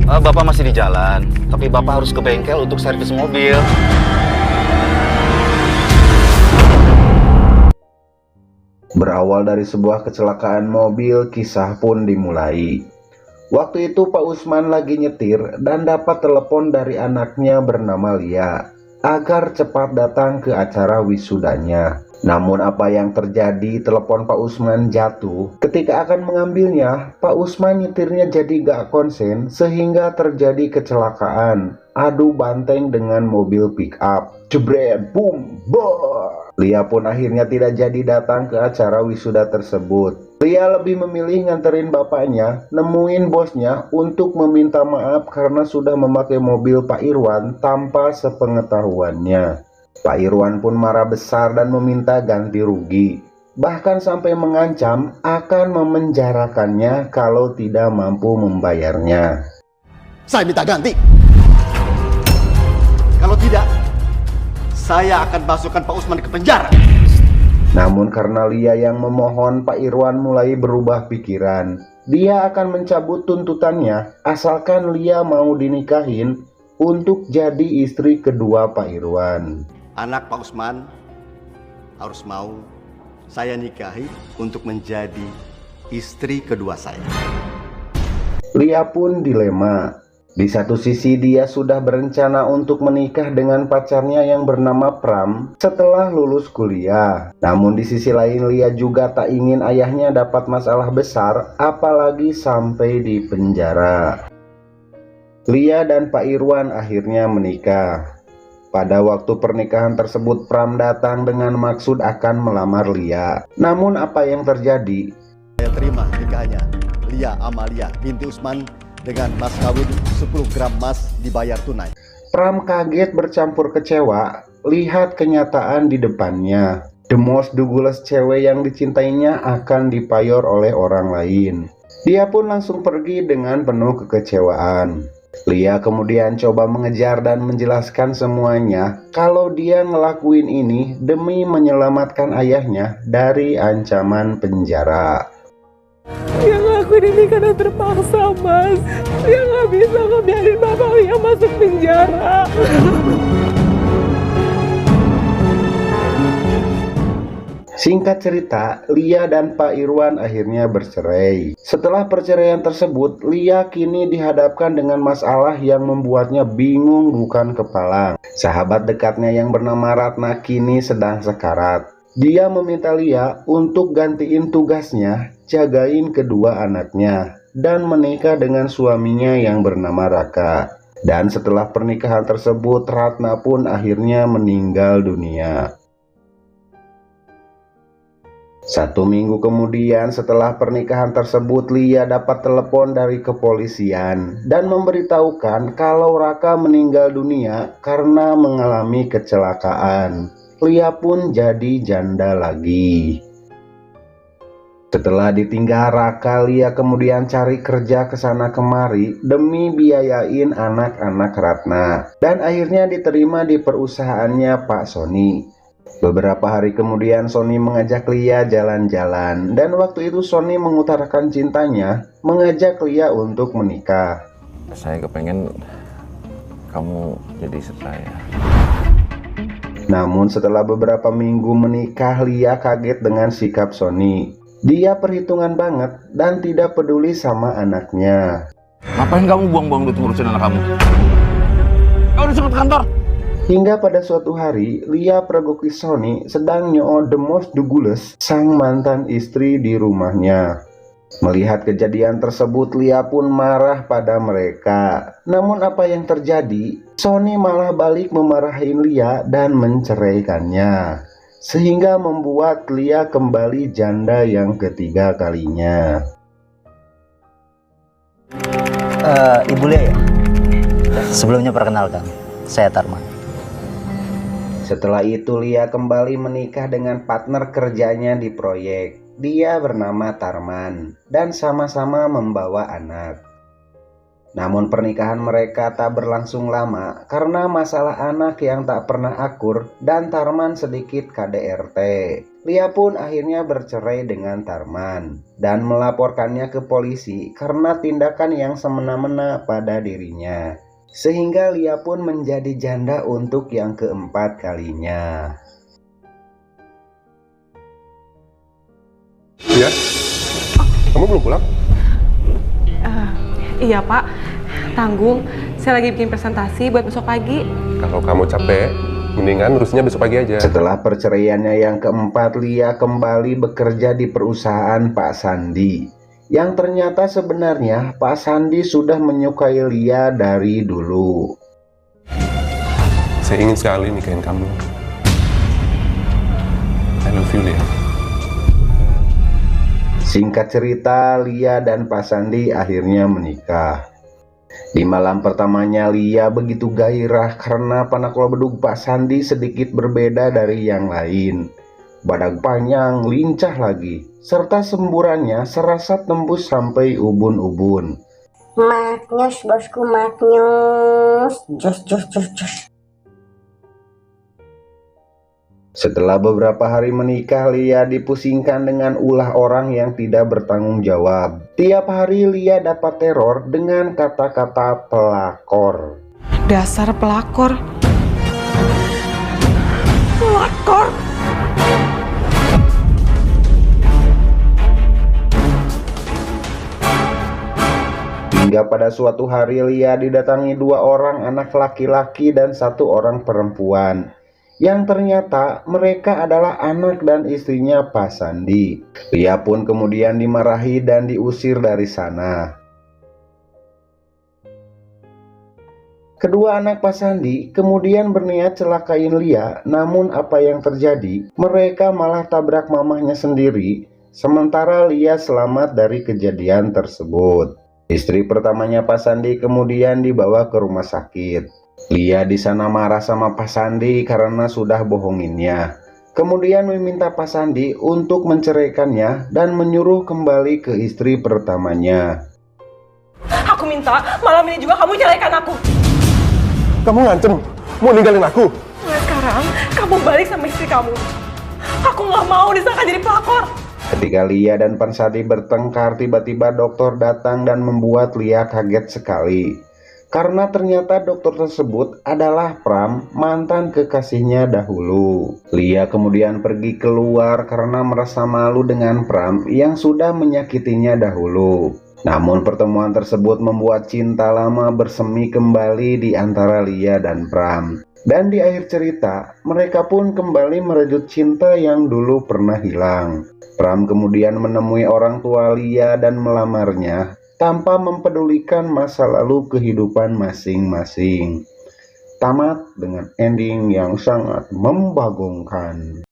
Bapak masih di jalan, tapi Bapak harus ke bengkel untuk servis mobil. Berawal dari sebuah kecelakaan mobil, kisah pun dimulai. Waktu itu Pak Usman lagi nyetir dan dapat telepon dari anaknya bernama Lia agar cepat datang ke acara wisudanya. Namun apa yang terjadi, telepon Pak Usman jatuh. Ketika akan mengambilnya, Pak Usman nyetirnya jadi gak konsen sehingga terjadi kecelakaan adu banteng dengan mobil pick up. Jebret, boom, boh. Lia pun akhirnya tidak jadi datang ke acara wisuda tersebut. Lia lebih memilih nganterin bapaknya, nemuin bosnya untuk meminta maaf karena sudah memakai mobil Pak Irwan tanpa sepengetahuannya. Pak Irwan pun marah besar dan meminta ganti rugi. Bahkan sampai mengancam akan memenjarakannya kalau tidak mampu membayarnya. Saya minta ganti. Kalau tidak, saya akan masukkan Pak Usman ke penjara. Namun karena Lia yang memohon, Pak Irwan mulai berubah pikiran. Dia akan mencabut tuntutannya asalkan Lia mau dinikahin untuk jadi istri kedua Pak Irwan. Anak Pak Usman harus mau saya nikahi untuk menjadi istri kedua saya. Lia pun dilema. Di satu sisi dia sudah berencana untuk menikah dengan pacarnya yang bernama Pram setelah lulus kuliah. Namun di sisi lain Lia juga tak ingin ayahnya dapat masalah besar, apalagi sampai di penjara. Lia dan Pak Irwan akhirnya menikah. Pada waktu pernikahan tersebut Pram datang dengan maksud akan melamar Lia. Namun apa yang terjadi? Saya terima nikahnya Lia Amalia binti Usman dengan mas kawin 10 gram emas dibayar tunai. Pram kaget bercampur kecewa lihat kenyataan di depannya. The most Douglas cewek yang dicintainya akan dipayor oleh orang lain. Dia pun langsung pergi dengan penuh kekecewaan. Lia kemudian coba mengejar dan menjelaskan semuanya kalau dia ngelakuin ini demi menyelamatkan ayahnya dari ancaman penjara. Yang ngelakuin ini karena terpaksa, Mas. Dia nggak bisa ngebiarin bapak yang masuk penjara. Singkat cerita, Lia dan Pak Irwan akhirnya bercerai. Setelah perceraian tersebut, Lia kini dihadapkan dengan masalah yang membuatnya bingung bukan kepala. Sahabat dekatnya yang bernama Ratna kini sedang sekarat. Dia meminta Lia untuk gantiin tugasnya, jagain kedua anaknya, dan menikah dengan suaminya yang bernama Raka. Dan setelah pernikahan tersebut, Ratna pun akhirnya meninggal dunia. 1 minggu kemudian setelah pernikahan tersebut, Lia dapat telepon dari kepolisian dan memberitahukan kalau Raka meninggal dunia karena mengalami kecelakaan. Lia pun jadi janda lagi. Setelah ditinggal Raka, Lia kemudian cari kerja ke sana kemari demi biayain anak-anak Ratna. Dan akhirnya diterima di perusahaannya Pak Sony. Beberapa hari kemudian Sony mengajak Lia jalan-jalan. Dan waktu itu Sony mengutarakan cintanya, mengajak Lia untuk menikah. Saya kepengen kamu jadi istri saya. Namun setelah beberapa minggu menikah, Lia kaget dengan sikap Sony. Dia perhitungan banget dan tidak peduli sama anaknya. Ngapain kamu buang-buang duit ngurusin anak kamu? Kamu udah cepet kantor. Hingga pada suatu hari, Lia pergoki Sony sedang nyoo The Most Douglas, sang mantan istri di rumahnya. Melihat kejadian tersebut, Lia pun marah pada mereka. Namun apa yang terjadi? Sony malah balik memarahin Lia dan menceraikannya. Sehingga membuat Lia kembali janda yang ketiga kalinya. Ibu Lia ya? Sebelumnya perkenalkan, saya Tarman. Setelah itu Lia kembali menikah dengan partner kerjanya di proyek. Dia bernama Tarman dan sama-sama membawa anak. Namun pernikahan mereka tak berlangsung lama karena masalah anak yang tak pernah akur dan Tarman sedikit KDRT. Lia pun akhirnya bercerai dengan Tarman dan melaporkannya ke polisi karena tindakan yang semena-mena pada dirinya. Sehingga Lia pun menjadi janda untuk yang keempat kalinya. Iya? Kamu belum pulang? Iya Pak, tanggung. Saya lagi bikin presentasi buat besok pagi. Kalau kamu capek, mendingan urusnya besok pagi aja. Setelah perceraiannya yang keempat, Lia kembali bekerja di perusahaan Pak Sandi. Yang ternyata sebenarnya Pak Sandi sudah menyukai Lia dari dulu. Saya ingin sekali nikahin kamu. I love you, Lia. Singkat cerita, Lia dan Pak Sandi akhirnya menikah. Di malam pertamanya, Lia begitu gairah karena panaklo bedug Pak Sandi sedikit berbeda dari yang lain. Badan panjang, lincah lagi, serta semburannya serasa tembus sampai ubun-ubun. Maknyus bosku, maknyus. Jos. Setelah beberapa hari menikah, Lia dipusingkan dengan ulah orang yang tidak bertanggung jawab. Tiap hari Lia dapat teror dengan kata-kata pelakor. Dasar pelakor. Pelakor. Hingga pada suatu hari Lia didatangi dua orang anak laki-laki dan satu orang perempuan. Yang ternyata mereka adalah anak dan istrinya Pak Sandi. Lia pun kemudian dimarahi dan diusir dari sana. Kedua anak Pak Sandi kemudian berniat celakain Lia, namun apa yang terjadi? Mereka malah tabrak mamahnya sendiri, sementara Lia selamat dari kejadian tersebut. Istri pertamanya Pak Sandi kemudian dibawa ke rumah sakit. Lia di sana marah sama Pak Sandi karena sudah bohonginnya. Kemudian meminta Pak Sandi untuk menceraikannya dan menyuruh kembali ke istri pertamanya. Aku minta malam ini juga kamu ceraikan aku. Kamu ngancem mau ninggalin aku? Mulai sekarang kamu balik sama istri kamu. Aku nggak mau disangka jadi pelakor. Ketika Lia dan Pak Sandi bertengkar, tiba-tiba dokter datang dan membuat Lia kaget sekali. Karena ternyata dokter tersebut adalah Pram, mantan kekasihnya dahulu. Lia kemudian pergi keluar karena merasa malu dengan Pram yang sudah menyakitinya dahulu. Namun pertemuan tersebut membuat cinta lama bersemi kembali di antara Lia dan Pram. Dan di akhir cerita, mereka pun kembali merajut cinta yang dulu pernah hilang. Pram kemudian menemui orang tua Lia dan melamarnya, tanpa mempedulikan masa lalu kehidupan masing-masing. Tamat dengan ending yang sangat membagongkan.